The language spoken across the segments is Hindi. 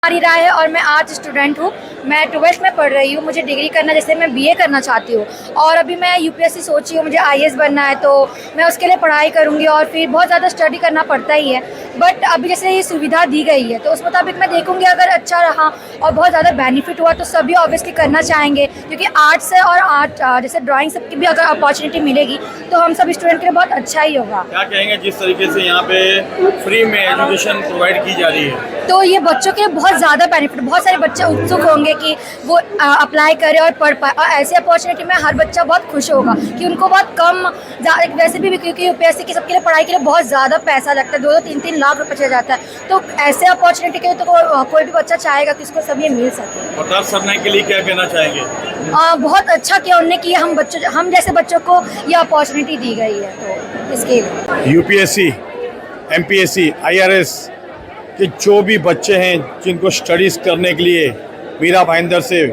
हमारी राय है और मैं आर्ट्स स्टूडेंट हूँ। मैं 12th में पढ़ रही हूँ। मुझे डिग्री करना, जैसे मैं बीए करना चाहती हूँ और अभी मैं यूपीएससी सोची हूँ, मुझे आईएएस बनना है, तो मैं उसके लिए पढ़ाई करूँगी और फिर बहुत ज़्यादा स्टडी करना पड़ता ही है। बट अभी जैसे ये सुविधा दी गई है तो उस मुताबिक मैं देखूँगी, अगर अच्छा रहा और बहुत ज़्यादा बेनिफिट हुआ तो सभी ऑब्वियसली करना चाहेंगे, क्योंकि आर्ट्स है और आर्ट जैसे ड्राइंग सबकी भी अगर अपॉर्चुनिटी मिलेगी तो हम सब स्टूडेंट के लिए बहुत अच्छा ही होगा। क्या कहेंगे जिस तरीके से यहाँ पे फ्री में एजुकेशन प्रोवाइड की जा रही है? तो ये बच्चों के लिए बहुत ज़्यादा बेनिफिट, बहुत सारे बच्चे उत्सुक होंगे कि वो अप्लाई करे और पढ़ पाए, और ऐसी अपॉर्चुनिटी में हर बच्चा बहुत खुश होगा कि उनको बहुत कम, वैसे भी क्योंकि यूपीएससी की सबके लिए पढ़ाई के लिए बहुत ज़्यादा पैसा लगता है, 2-3 लाख रुपये चला जाता है, तो ऐसे अपॉर्चुनिटी के लिए तो कोई भी बच्चा चाहेगा कि उसको सब ये मिल सके। प्रताप सरनाइक के लिए क्या कहना चाहेंगे? बहुत अच्छा किया उनने कि हम जैसे बच्चों को ये अपॉर्चुनिटी दी गई है, तो इसके लिए यूपीएससी, एमपीएससी, आईआरएस के जो भी बच्चे हैं जिनको स्टडीज़ करने के लिए मीरा भाईंदर से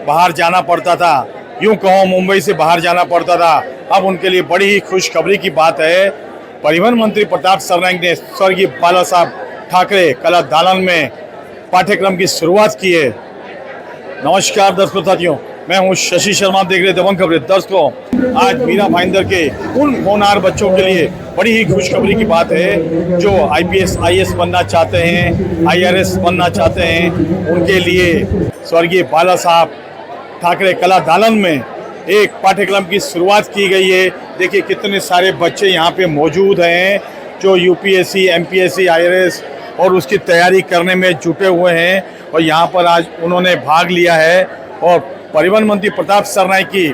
बाहर जाना पड़ता था, यूँ कहो मुंबई से बाहर जाना पड़ता था, अब उनके लिए बड़ी ही खुशखबरी की बात है। परिवहन मंत्री प्रताप सरनाइक ने स्वर्गीय बाला साहब ठाकरे कला दालन में पाठ्यक्रम की शुरुआत की है। नमस्कार दर्शकों साथियों, मैं हूं शशि शर्मा, देख रहे दबंग खबरें। दर्शकों, आज मीरा भाईंदर के उन होनहार बच्चों के लिए बड़ी ही खुशखबरी की बात है जो आईपीएस आईएएस बनना चाहते हैं, आईआरएस बनना चाहते हैं। उनके लिए स्वर्गीय बाला साहब ठाकरे कला दालन में एक पाठ्यक्रम की शुरुआत की गई है। देखिए कितने सारे बच्चे यहाँ पे मौजूद हैं जो यूपीएससी, एमपीएससी, आईआरएस और उसकी तैयारी करने में जुटे हुए हैं, और यहाँ पर आज उन्होंने भाग लिया है। और परिवहन मंत्री प्रताप सरनाइक की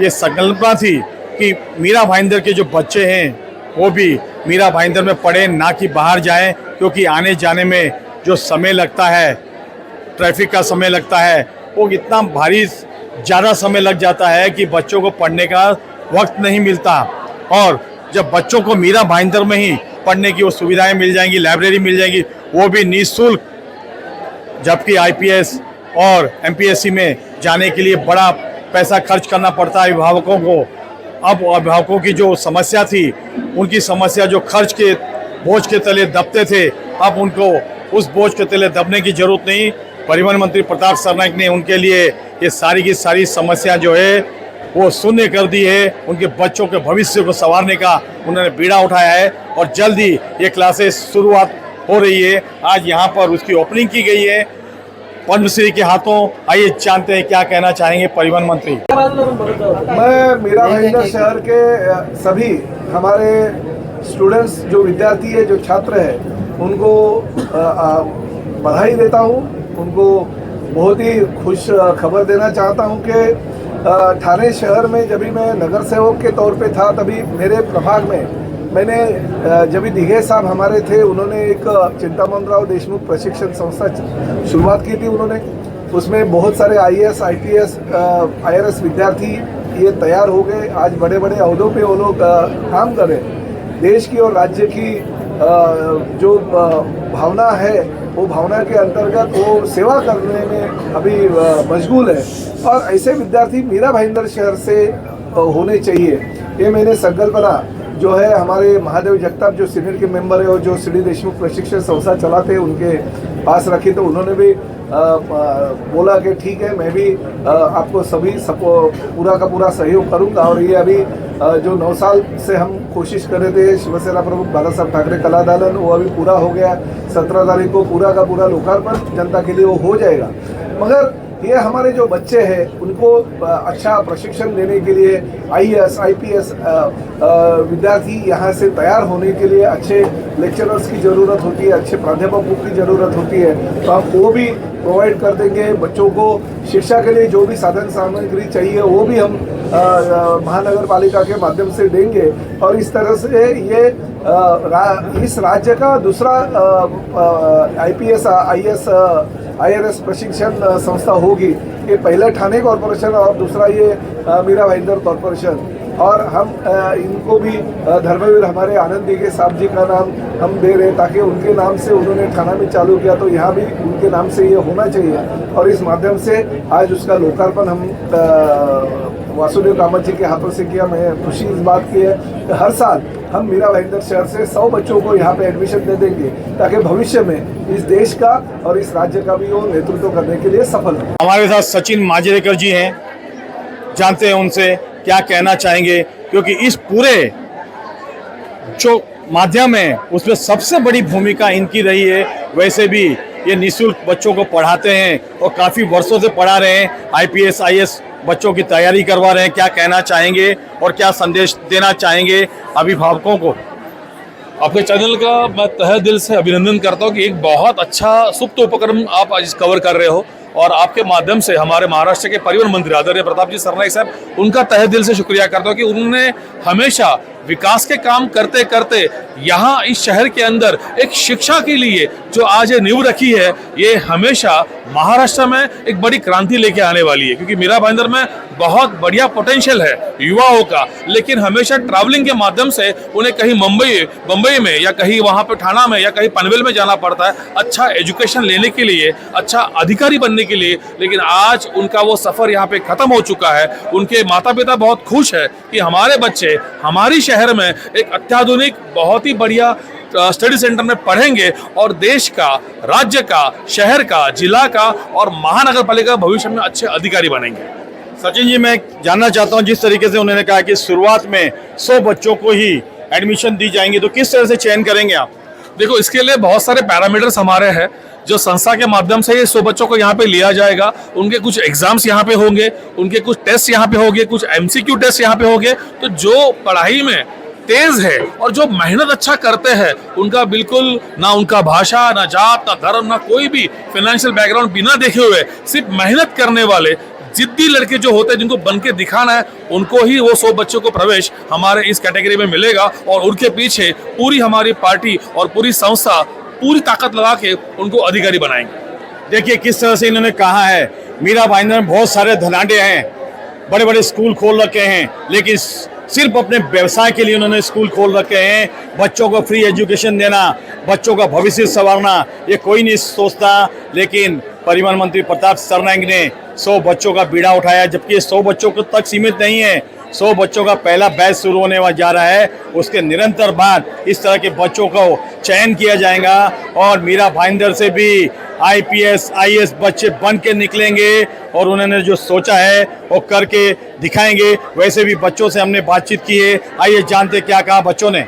ये संकल्पना थी कि मीरा भाईंदर के जो बच्चे हैं वो भी मीरा भाईंदर में पढ़ें, ना कि बाहर जाएं, क्योंकि आने जाने में जो समय लगता है, ट्रैफिक का समय लगता है, वो इतना भारी ज़्यादा समय लग जाता है कि बच्चों को पढ़ने का वक्त नहीं मिलता। और जब बच्चों को मीरा भाईंदर में ही पढ़ने की वो सुविधाएँ मिल जाएंगी, लाइब्रेरी मिल जाएगी, वो भी निःशुल्क, जबकि आईपीएस और एमपीएससी में जाने के लिए बड़ा पैसा खर्च करना पड़ता है अभिभावकों को। अब अभिभावकों की जो समस्या थी, उनकी समस्या जो खर्च के बोझ के तले दबते थे, अब उनको उस बोझ के तले दबने की जरूरत नहीं। परिवहन मंत्री प्रताप सरनाइक ने उनके लिए ये सारी की सारी समस्या जो है वो शून्य कर दी है। उनके बच्चों के भविष्य को संवारने का उन्होंने बीड़ा उठाया है और जल्द ही ये क्लासेस शुरुआत हो रही है। आज यहाँ पर उसकी ओपनिंग की गई है पद्मश्री के हाथों। आइए जानते हैं क्या कहना चाहेंगे परिवहन मंत्री। मैं मीरा भाईंदर शहर के सभी हमारे स्टूडेंट्स, जो विद्यार्थी है, जो छात्र हैं, उनको बधाई देता हूँ। उनको बहुत ही खुश खबर देना चाहता हूँ कि ठाणे शहर में जब भी मैं नगर सेवक के तौर पे था, तभी मेरे प्रभाग में मैंने जब दिघे साहब हमारे थे, उन्होंने एक चिंतामणराव देशमुख प्रशिक्षण संस्था शुरुआत की थी। उन्होंने उसमें बहुत सारे आईएएस, आईपीएस, आईआरएस विद्यार्थी ये तैयार हो गए। आज बड़े बड़े अहदों पे वो लोग काम कर रहे हैं। देश की और राज्य की जो भावना है, वो भावना के अंतर्गत वो सेवा करने में अभी मशगूल है, और ऐसे विद्यार्थी मीरा भाईंदर शहर से होने चाहिए। ये मैंने संकल्पना जो है हमारे महादेव जगताप जो सीनियर के मेंबर है और जो सीडी देशमुख प्रशिक्षण संस्था चलाते हैं, उनके पास रखी, तो उन्होंने भी बोला कि ठीक है, मैं भी आपको सबको पूरा का पूरा सहयोग करूंगा। और ये अभी जो 9 साल से हम कोशिश कर रहे थे, शिवसेना प्रमुख बाला साहब ठाकरे कला दालन, वो अभी पूरा हो गया। 17 तारीख को पूरा का पूरा लोकार्पण जनता के लिए वो हो जाएगा। मगर ये हमारे जो बच्चे हैं उनको अच्छा प्रशिक्षण देने के लिए आईएएस, आईपीएस विद्यार्थी यहाँ से तैयार होने के लिए अच्छे लेक्चरर्स की ज़रूरत होती है, अच्छे प्राध्यापकों की ज़रूरत होती है, तो हम वो भी प्रोवाइड कर देंगे। बच्चों को शिक्षा के लिए जो भी साधन सामग्री चाहिए वो भी हम महानगर पालिका के माध्यम से देंगे। और इस तरह से ये इस राज्य का दूसरा आईपीएस, आईएएस, आईआरएस प्रशिक्षण संस्था होगी। ये पहले ठाणे कॉरपोरेशन और दूसरा ये मीरा भाईंदर कॉरपोरेशन। और हम इनको भी धर्मवीर हमारे आनंद के साहब जी का नाम हम दे रहे हैं, ताकि उनके नाम से उन्होंने थाना में चालू किया तो यहाँ भी उनके नाम से ये होना चाहिए। और इस माध्यम से आज उसका लोकार्पण हम वासुदेव कामत जी के हाथों से किया। मैं खुशी इस बात की है कि हर साल हम मीरा भाईंदर शहर से 100 बच्चों को यहाँ पे एडमिशन दे देंगे, ताकि भविष्य में इस देश का और इस राज्य का भी वो नेतृत्व करने के लिए सफल हो। हमारे साथ सचिन माजरेकर जी हैं, जानते हैं उनसे क्या कहना चाहेंगे, क्योंकि इस पूरे जो माध्यम है उसमें सबसे बड़ी भूमिका इनकी रही है। वैसे भी ये निःशुल्क बच्चों को पढ़ाते हैं और काफ़ी वर्षों से पढ़ा रहे हैं, IPS IAS बच्चों की तैयारी करवा रहे हैं। क्या कहना चाहेंगे और क्या संदेश देना चाहेंगे अभिभावकों को? आपके चैनल का मैं तहे दिल से अभिनंदन करता हूँ कि एक बहुत अच्छा सुप्त उपक्रम आप आज कवर कर रहे हो, और आपके माध्यम से हमारे महाराष्ट्र के परिवहन मंत्री आदरणीय प्रताप जी सरनाईक साहब, उनका तहे दिल से शुक्रिया करता हूँ कि उन्होंने हमेशा विकास के काम करते करते यहाँ इस शहर के अंदर एक शिक्षा के लिए जो आज ये नींव रखी है, ये हमेशा महाराष्ट्र में एक बड़ी क्रांति लेके आने वाली है। क्योंकि मीरा भाईंदर में बहुत बढ़िया पोटेंशियल है युवाओं का, लेकिन हमेशा ट्रैवलिंग के माध्यम से उन्हें कहीं मुंबई में या कहीं वहाँ पे ठाणा में या कहीं पनवेल में जाना पड़ता है अच्छा एजुकेशन लेने के लिए, अच्छा अधिकारी बनने के लिए। लेकिन आज उनका वो सफ़र यहाँ पे ख़त्म हो चुका है। उनके माता पिता बहुत खुश है कि हमारे बच्चे हमारी शहर में एक अत्याधुनिक बहुत ही बढ़िया स्टडी सेंटर में पढ़ेंगे और देश का, राज्य का, शहर का, जिला का और महानगर पालिका भविष्य में अच्छे अधिकारी बनेंगे। सचिन जी, मैं जानना चाहता हूं, जिस तरीके से उन्होंने कहा कि शुरुआत में 100 बच्चों को ही एडमिशन दी जाएंगी, तो किस तरह से चयन करेंगे आप? देखो, इसके लिए बहुत सारे पैरामीटर्स हमारे हैं जो संस्था के माध्यम से ये 100 बच्चों को यहाँ पे लिया जाएगा। उनके कुछ एग्जाम्स यहाँ पे होंगे, उनके कुछ टेस्ट यहाँ पे होंगे, कुछ MCQ टेस्ट यहाँ पे होंगे। तो जो पढ़ाई में तेज है और जो मेहनत अच्छा करते हैं, उनका बिल्कुल ना उनका भाषा, ना जात, ना धर्म, ना कोई भी फाइनेंशियल बैकग्राउंड बिना देखे हुए सिर्फ मेहनत करने वाले जिद्दी लड़के जो होते हैं, जिनको बन के दिखाना है, उनको ही वो 100 बच्चों को प्रवेश हमारे इस कैटेगरी में मिलेगा। और उनके पीछे पूरी हमारी पार्टी और पूरी संस्था पूरी ताकत लगा के उनको अधिकारी बनाएंगे। देखिए किस तरह से इन्होंने कहा है, मीरा भाईंदर में बहुत सारे धनाढ्य हैं, बड़े बड़े स्कूल खोल रखे हैं, लेकिन सिर्फ अपने व्यवसाय के लिए उन्होंने स्कूल खोल रखे हैं। बच्चों को फ्री एजुकेशन देना, बच्चों का भविष्य संवारना, ये कोई नहीं सोचता। लेकिन परिवहन मंत्री प्रताप सरनाईक ने 100 बच्चों का बीड़ा उठाया, जबकि 100 बच्चों को तक सीमित नहीं है। 100 बच्चों का पहला बैच शुरू होने जा रहा है, उसके निरंतर बाद इस तरह के बच्चों को चयन किया जाएगा और मीरा भाईंदर से भी IPS IAS बच्चे बन के निकलेंगे और उन्होंने जो सोचा है वो करके दिखाएंगे। वैसे भी बच्चों से हमने बातचीत की है, आइए जानते क्या कहा बच्चों ने।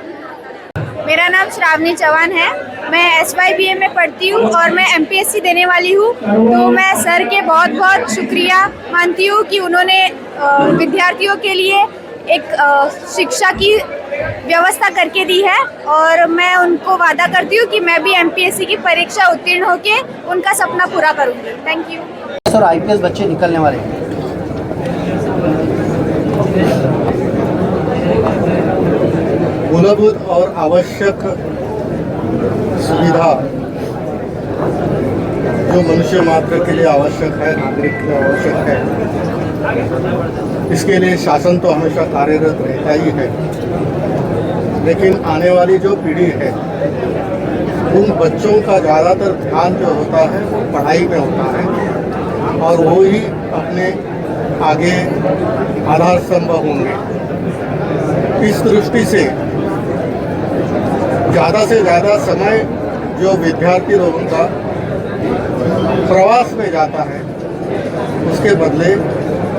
मेरा नाम श्रावणी चौहान है, मैं SYBA में पढ़ती हूँ और मैं MPSC देने वाली हूँ। तो मैं सर के बहुत बहुत शुक्रिया मानती हूँ कि उन्होंने विद्यार्थियों के लिए एक शिक्षा की व्यवस्था करके दी है, और मैं उनको वादा करती हूँ कि मैं भी MPSC की परीक्षा उत्तीर्ण होकर उनका सपना पूरा करूँगी। Thank you. सर, IPS बच्चे निकलने वाले हैं। मूलभूत और आवश्यक सुविधा जो मनुष्य मात्र के लिए आवश्यक है, नागरिक के लिए आवश्यक है, इसके लिए शासन तो हमेशा कार्यरत रहता ही है। लेकिन आने वाली जो पीढ़ी है, उन बच्चों का ज़्यादातर ध्यान जो होता है वो पढ़ाई में होता है और वो ही अपने आगे आधार स्तंभ होंगे। इस दृष्टि से ज़्यादा समय जो विद्यार्थी लोगों का प्रवास में जाता है, उसके बदले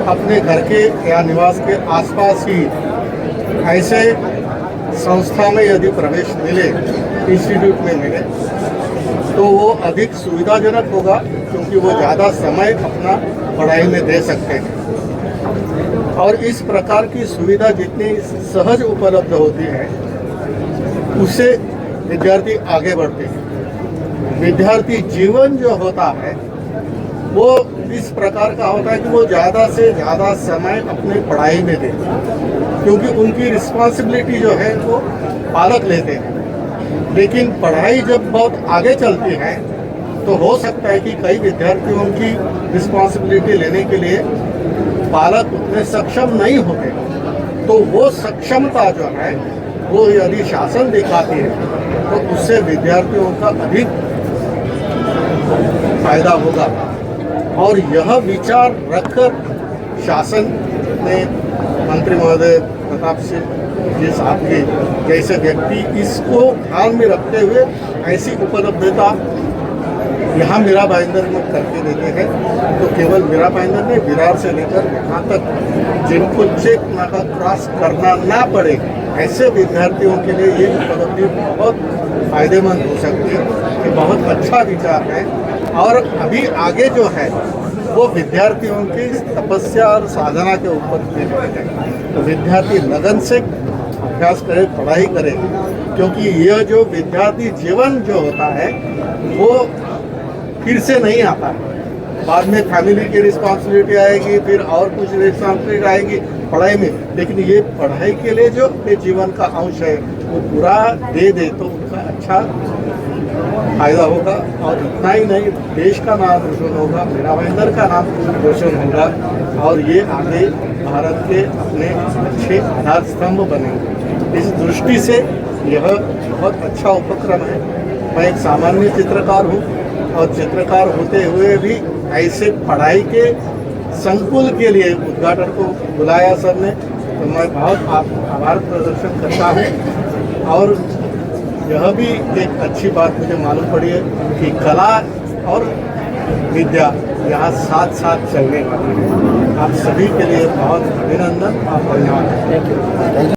अपने घर के या निवास के आसपास ही ऐसे संस्था में यदि प्रवेश मिले, इंस्टीट्यूट में मिले, तो वो अधिक सुविधाजनक होगा, क्योंकि वो ज़्यादा समय अपना पढ़ाई में दे सकते हैं। और इस प्रकार की सुविधा जितनी सहज उपलब्ध होती है, उससे विद्यार्थी आगे बढ़ते हैं। विद्यार्थी जीवन जो होता है वो इस प्रकार का होता है कि वो ज़्यादा से ज़्यादा समय अपने पढ़ाई में दे, क्योंकि उनकी रिस्पॉन्सिबिलिटी जो है वो पालक लेते हैं। लेकिन पढ़ाई जब बहुत आगे चलती है तो हो सकता है कि कई विद्यार्थियों की रिस्पॉन्सिबिलिटी लेने के लिए पालक उतने सक्षम नहीं होते, तो वो सक्षमता जो है वो यदि शासन दिखाती है तो उससे विद्यार्थियों का अधिक फायदा होगा। और यह विचार रखकर शासन ने मंत्री महोदय प्रताप सिंह जी साहब के जैसे व्यक्ति इसको ध्यान में रखते हुए ऐसी उपलब्धता यहाँ मीरा भाईंदर में करके देते हैं। तो केवल मीरा भाईंदर में विरार से लेकर यहाँ तक जिनको चेक नाका क्रॉस करना ना पड़े ऐसे विद्यार्थियों के लिए ये उपलब्धि बहुत फायदेमंद हो सकती है। कि बहुत अच्छा विचार है और अभी आगे जो है वो विद्यार्थियों की तपस्या और साधना के ऊपर निर्भर है। तो विद्यार्थी लगन से अभ्यास करे, पढ़ाई करे, क्योंकि यह जो विद्यार्थी जीवन जो होता है वो फिर से नहीं आता है। बाद में फैमिली की रिस्पॉन्सिबिलिटी आएगी, फिर और कुछ रिस्पॉन्सिबिलिटी आएगी पढ़ाई में, लेकिन ये पढ़ाई के लिए जो अपने जीवन का अंश है वो पूरा दे दे तो उनका अच्छा फायदा होगा। और इतना ही नहीं, देश का नाम रोशन होगा, मीरा भाईंदर का नाम रोशन होगा और ये आगे भारत के अपने अच्छे आधार स्तंभ बनेंगे। इस दृष्टि से यह बहुत अच्छा उपक्रम है। मैं एक सामान्य चित्रकार हूँ और चित्रकार होते हुए भी ऐसे पढ़ाई के संकुल के लिए उद्घाटन को बुलाया सर ने, तो मैं बहुत आभार प्रदर्शन करता हूँ। और यह भी एक अच्छी बात मुझे मालूम पड़ी है कि कला और विद्या यहाँ साथ साथ चलने वाली है। आप सभी के लिए बहुत अभिनंदन और धन्यवाद।